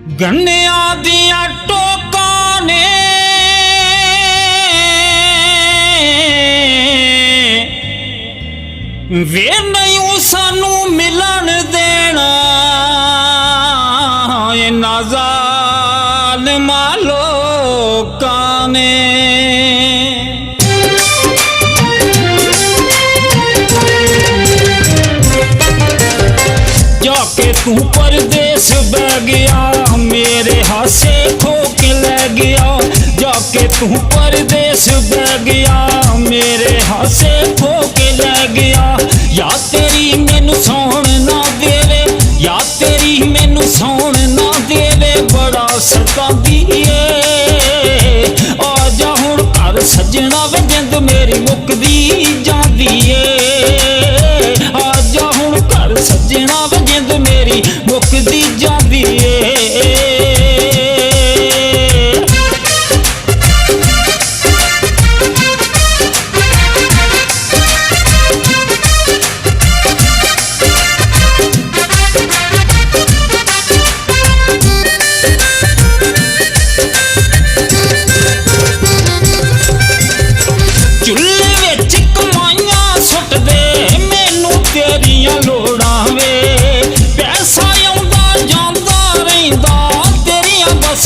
गन्निया दिया टोका ने वे नहीं सानू मिलन देना इन्ना ज़ालिमा लोकां ने। जाके तू परदेस बह गया मेरे हासे खो के ले गया। जाके तू परदेस बह गया मेरे हासे खो के ले गया। या तेरी मैनू सौण ना देवे या तेरी मैनू सौण ना देवे बड़ा सतांदी ए। आ जा हुण घर सजना वे जिंद मेरी मुकदी जांदी ए। आ जा हुण घर सजना वे जिंद मेरी मुकदी जांदी ए।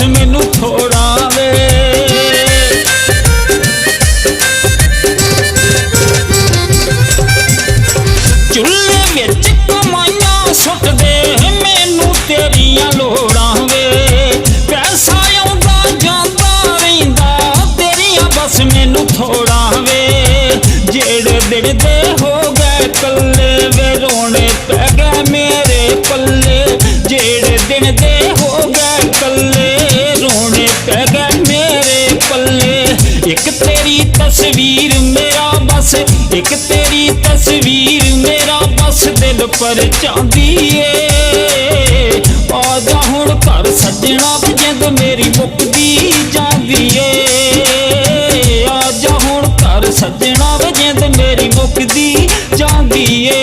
मैनू थोड़ा वे चुल्हे विच कमाइयां सुट दे मैनू तेरियां लोड़ां वे। पैसा आउंदा जांदा रहिंदा तेरियां बस मैनू थोड़ा वे। जेड़े दिन दे हो गए कल्ले वे रोने पै गए मेरे पल्ले। जेड़े दिन दे हो गए कल्ले रोने पै गए मेरे पल्ले। एक तेरी तस्वीर मेरा बस एक तेरी तस्वीर मेरा बस दिल पर चांदी ए। आ जा हुण घर सजना जिंद मेरी मुकदी जांदी ए। आ जा हुण घर सजना जिंद मेरी मुकदी जांदी ए।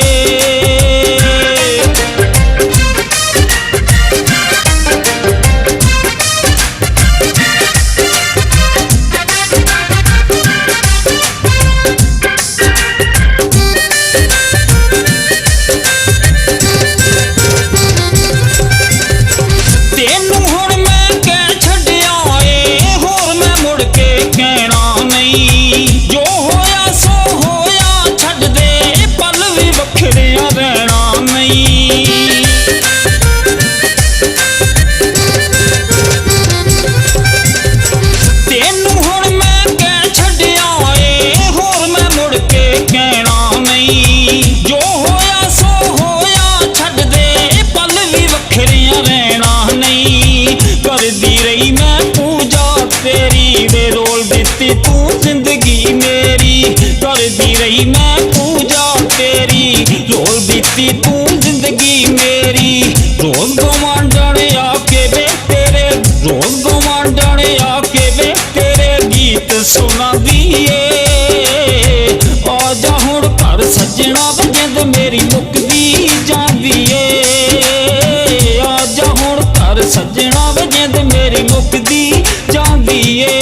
तू जिंदगी मेरी करदी रही मैं पूजा तेरी रोल बीती तू जिंदगी मेरी। रोज गवांढण आके वे तेरे रोज गवांढण आके वे तेरे गीत सुना दिए। आ जा हुण घर सजना जिंद मेरी मुकदी जांदी ए। आ जा हुण घर सजना जिंद मेरी मुकदी जांदी ए।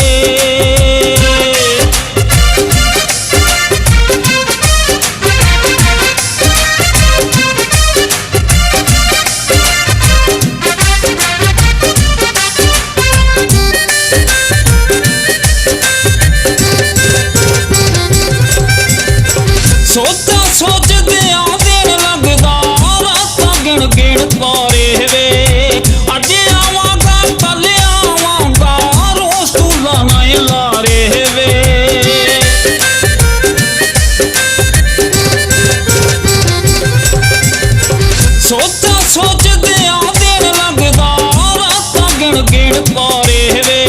सोचा सोचदियां दिन लगदा रातां गिण गिण तारे वे। अज आवांगा कल आवांगा रोज तू लाना लारे वे। सोचा सोचदियां दिन लगदा रातां गिण गिण तारे वे।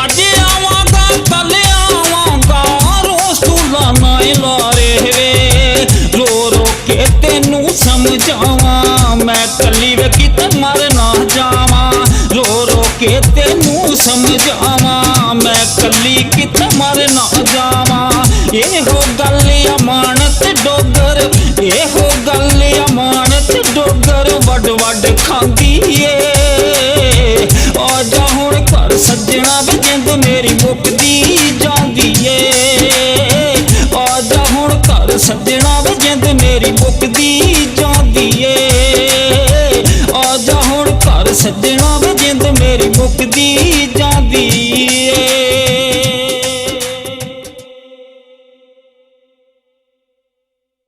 अज आवांगा कल आवांगा रोज तू लाना लारे तेनू समझावा मैं कली वे किते मर ना जावा। रो रो के तेनू समझावा मैं कली किते मर ना जावा। एहो गल अमानत डोगर एहो गल अमानत डोगर वड वड खांदी ए। ਸੱਜਣਾ ਵੇ ਜਿੰਦ ਮੇਰੀ ਮੁੱਕਦੀ ਜਾਂਦੀ ਏ ਆ ਜਾ ਹੁਣ ਘਰ ਸੱਜਣਾ ਵੇ ਜਿੰਦ ਮੇਰੀ ਮੁੱਕਦੀ ਜਾਂਦੀ ਏ ਆ ਜਾ ਹੁਣ ਘਰ ਸੱਜਣਾ ਵੇ ਜਿੰਦ ਮੇਰੀ ਮੁੱਕਦੀ